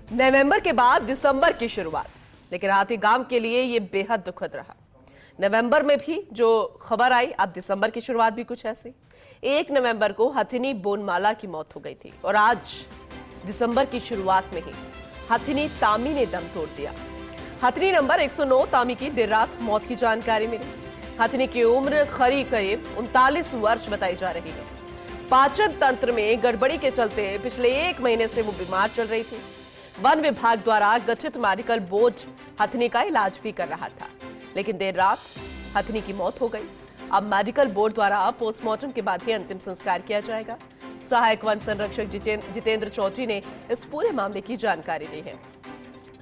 नवंबर के बाद दिसंबर की शुरुआत, लेकिन हाथी गांव के लिए ये बेहद दुखद रहा। नवंबर में भी जो खबर आई, अब दिसंबर की शुरुआत भी कुछ ऐसी। 1 नवंबर को हथिनी बोनमाला की मौत हो गई थी और आज दिसंबर की शुरुआत में ही हथिनी तामी ने दम तोड़ दिया। हथिनी नंबर 109 तामी की देर रात मौत की जानकारी मिली। हथिनी की उम्र करीब 39 वर्ष बताई जा रही है। पाचन तंत्र में गड़बड़ी के चलते पिछले 1 महीने से वो बीमार चल रही थी। वन विभाग द्वारा गठित मेडिकल बोर्ड हथिनी का इलाज भी कर रहा था, लेकिन देर रात हथिनी की मौत हो गई। अब मेडिकल बोर्ड द्वारा पोस्टमार्टम के बाद ही अंतिम संस्कार किया जाएगा। सहायक वन संरक्षक जितेंद्र चौधरी ने इस पूरे मामले की जानकारी दी है।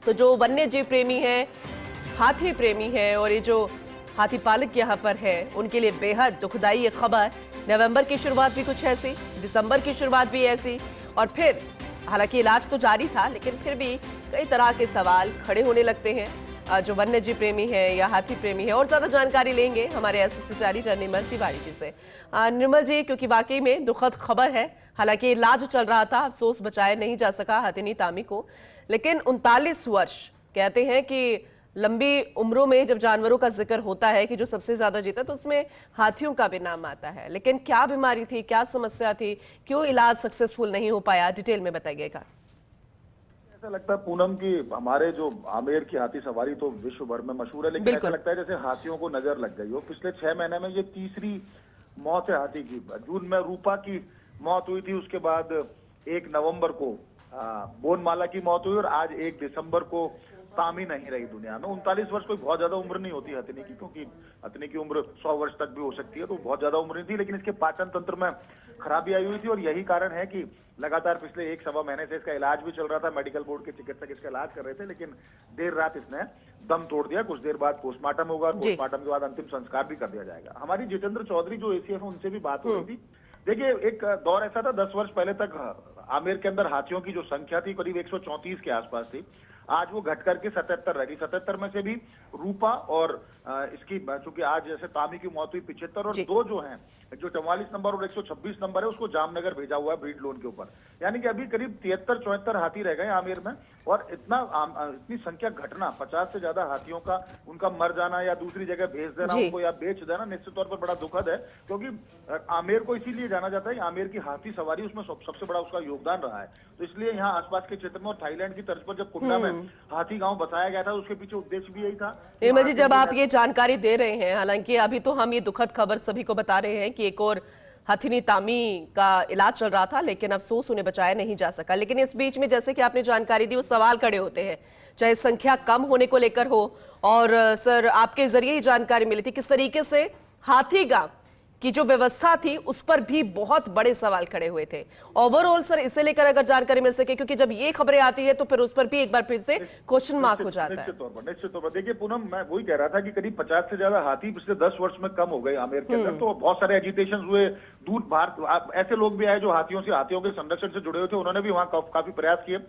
तो जो वन्य जीव प्रेमी है, हाथी प्रेमी है और ये जो हाथी पालक यहाँ पर है, उनके लिए बेहद दुखदाई ये खबर। नवंबर की शुरुआत भी कुछ ऐसी, दिसंबर की शुरुआत भी ऐसी, और फिर हालांकि इलाज तो जारी था, लेकिन फिर भी कई तरह के सवाल खड़े होने लगते हैं जो वन्य जीव प्रेमी है या हाथी प्रेमी है। और ज्यादा जानकारी लेंगे हमारे एसोसिएट एडिटर निर्मल तिवारी जी से। निर्मल जी, क्योंकि वाकई में दुखद खबर है, हालांकि इलाज चल रहा था, अफसोस बचाया नहीं जा सका हथिनी तामी को, लेकिन 39 वर्ष कहते हैं कि लंबी उम्रों में जब जानवरों का जिक्र होता है कि जो सबसे ज्यादा जीता, तो उसमें हाथियों का भी नाम आता है। लेकिन क्या बीमारी थी, क्या समस्या थी, क्यों इलाज सक्सेसफुल नहीं हो पाया, डिटेल में बताइएगा। ऐसा लगता है पूनम की हमारे जो आमेर की हाथी सवारी तो विश्व भर में मशहूर है, लेकिन ऐसा लगता है जैसे हाथियों को नजर लग गई हो। पिछले 6 महीने में ये तीसरी मौत है हाथी की। जून में रूपा की मौत हुई थी, उसके बाद 1 नवंबर को बोनमाला की मौत हुई और आज 1 दिसंबर को तामी नहीं रही दुनिया में। 39 वर्ष कोई बहुत ज्यादा उम्र नहीं होती हथिनी की, क्योंकि हथिनी की उम्र 100 वर्ष तक भी हो सकती है, तो बहुत ज्यादा उम्र नहीं थी। लेकिन इसके पाचन तंत्र में खराबी आई हुई थी और यही कारण है कि लगातार पिछले 1-1.25 महीने से इसका इलाज भी चल रहा था। मेडिकल बोर्ड के चिकित्सक इसका इलाज कर रहे थे, लेकिन देर रात इसने दम तोड़ दिया। कुछ देर बाद पोस्टमार्टम होगा, पोस्टमार्टम के बाद अंतिम संस्कार भी कर दिया जाएगा। हमारी जितेंद्र चौधरी जो एसीएफ है, उनसे भी बात हो रही थी। देखिए, एक दौर ऐसा था 10 वर्ष पहले तक आमेर के अंदर हाथियों की जो संख्या थी करीब 134 के आसपास थी। आज वो घट करके 77 रह गई। 77 में से भी रूपा और इसकी चूंकि आज जैसे तामी की मौत हुई 75, और 2 जो हैं, जो 44 नंबर और 126 नंबर है, उसको जामनगर भेजा हुआ है ब्रीड लोन के ऊपर। यानी कि अभी करीब 73-74 हाथी रह गए आमेर में। और इतनी संख्या घटना, 50 से ज्यादा हाथियों का उनका मर जाना या दूसरी जगह भेज देना उनको या बेच देना, निश्चित तौर पर बड़ा दुखद है। क्योंकि आमेर को इसीलिए जाना जाता है, आमेर की हाथी सवारी उसमें सबसे बड़ा उसका योगदान रहा है। तो इसलिए यहाँ आसपास के क्षेत्र में और थाईलैंड की तर्ज पर जब कुंडा में हाथी गांव बसाया गया था, उसके पीछे उद्देश्य भी यही था। निर्मल जी, जब आप ये जानकारी दे रहे हैं, हालांकि अभी तो हम ये दुखद खबर सभी को बता रहे हैं कि एक और हथिनी तामी का इलाज चल रहा था, लेकिन अफसोस उन्हें बचाया नहीं जा सका। लेकिन इस बीच में जैसे कि आपने जानकारी दी, वो सवाल खड़े होते हैं, चाहे संख्या कम होने को लेकर हो। और सर, आपके जरिए ही जानकारी मिली थी किस तरीके से हाथी गांव की जो व्यवस्था थी उस पर भी बहुत बड़े सवाल खड़े हुए थे। ओवरऑल सर, इसे लेकर अगर जानकारी मिल सके, क्योंकि जब ये खबरें आती है तो फिर उस पर भी एक बार फिर से क्वेश्चन मार्क हो जाता है। निश्चित तौर पर देखिए पूनम, मैं वही कह रहा था कि करीब 50 से ज्यादा हाथी पिछले 10 वर्ष में कम हो गए आमेर के अंदर। तो बहुत सारे एजिटेशन हुए, दूर बाहर ऐसे लोग भी आए जो हाथियों के संरक्षण से जुड़े हुए थे, उन्होंने भी वहां काफी प्रयास किए।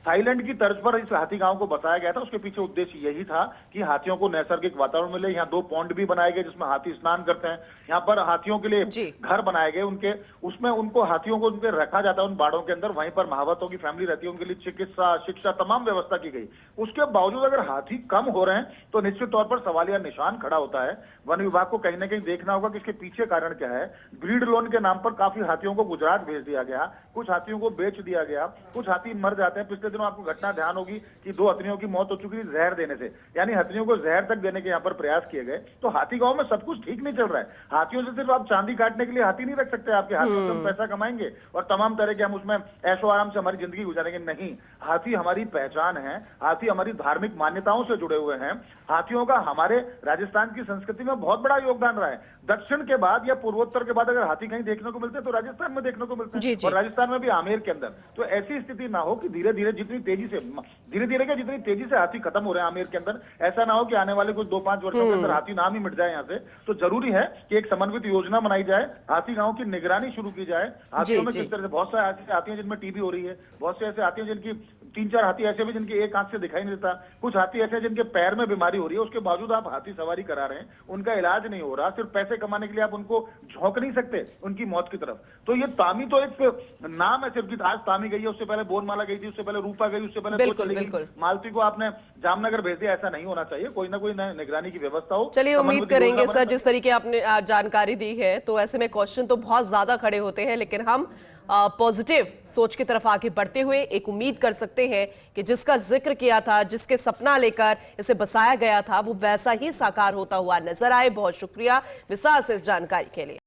थाईलैंड की तर्ज पर इस हाथी गांव को बसाया गया था। उसके पीछे उद्देश्य यही था कि हाथियों को नैसर्गिक वातावरण मिले। यहाँ 2 पॉन्ड भी बनाए गए जिसमें हाथी स्नान करते हैं। यहाँ पर हाथियों के लिए घर बनाए गए, उनके उसमें उनको हाथियों को उनके रखा जाता है उन बाड़ों के अंदर। वहीं पर महावतों की फैमिली रहती है, उनके लिए चिकित्सा, शिक्षा, तमाम व्यवस्था की गई। उसके बावजूद अगर हाथी कम हो रहे हैं तो निश्चित तौर पर सवालिया निशान खड़ा होता है। वन विभाग को कहीं ना कहीं देखना होगा कि इसके पीछे कारण क्या है। ब्रीड लोन के नाम पर काफी हाथियों को गुजरात भेज दिया गया, कुछ हाथियों को बेच दिया गया, कुछ हाथी मर जाते हैं। पिछले दिनों आपको घटना ध्यान होगी कि 2 हथिनियों की मौत हो चुकी थी जहर देने से, यानी हथिनियों को जहर तक देने के यहाँ पर प्रयास किए गए। तो हाथी गांव में सब कुछ ठीक नहीं चल रहा है। हाथियों से सिर्फ आप चांदी काटने के लिए हाथी नहीं रख सकते, आपके हाथ में हम पैसा कमाएंगे और तमाम तरह के हम उसमें ऐशो आराम से हमारी जिंदगी गुजारेंगे। नहीं, हाथी हमारी पहचान है, हाथी हमारी धार्मिक मान्यताओं से जुड़े हुए हैं। हाथियों का हमारे राजस्थान की संस्कृति में बहुत बड़ा योगदान रहा है। दक्षिण के बाद या पूर्वोत्तर के बाद अगर हाथी कहीं देखने को मिलते हैं तो राजस्थान में देखने को मिलते हैं, और राजस्थान में भी आमेर के अंदर। तो ऐसी स्थिति ना हो कि धीरे धीरे जितनी तेजी से हाथी खत्म हो रहे हैं आमेर के अंदर, ऐसा ना हो कि आने वाले कुछ 2-5 वर्षों के अंदर हाथी नाम ही मिट जाए यहाँ से। तो जरूरी है कि एक समन्वित योजना बनाई जाए, हाथी गांव की निगरानी शुरू की जाए। हाथियों में किस तरह से बहुत सारे ऐसे हाथी हैं जिनमें टीबी हो रही है, बहुत से ऐसे हाथी हैं जिनकी 3-4 हाथी ऐसे भी जिनकी एक आंख से दिखाई नहीं देता, कुछ हाथी ऐसे हैं जिनके पैर में बीमारी हो रही है, उसके बावजूद आप हाथी सवारी करा रहे हैं, उनका इलाज नहीं हो रहा। सिर्फ पैसे कमाने के लिए आप उनको झोंक नहीं सकते उनकी मौत की तरफ। तो ये तामी तो एक नाम है सिर्फ, आज तामी गई है, उससे पहले बोनमाला गई थी, उससे पहले रूपा गई उससे पहले बिल्कुल, चली गई। बिल्कुल। मालती को आपने जामनगर भेज दिया, ऐसा नहीं होना चाहिए। कोई ना कोई निगरानी की व्यवस्था हो। चलिए उम्मीद समन्वित करेंगे योजना सर, बने। जिस तरीके आपने जानकारी दी है तो ऐसे में क्वेश्चन तो बहुत ज्यादा खड़े होते हैं, लेकिन हम पॉजिटिव सोच की तरफ आगे बढ़ते हुए एक उम्मीद कर सकते हैं कि जिसका जिक्र किया था, जिसके सपना लेकर इसे बसाया गया था, वो वैसा ही साकार होता हुआ नजर आए। बहुत शुक्रिया विशाल से इस जानकारी के लिए।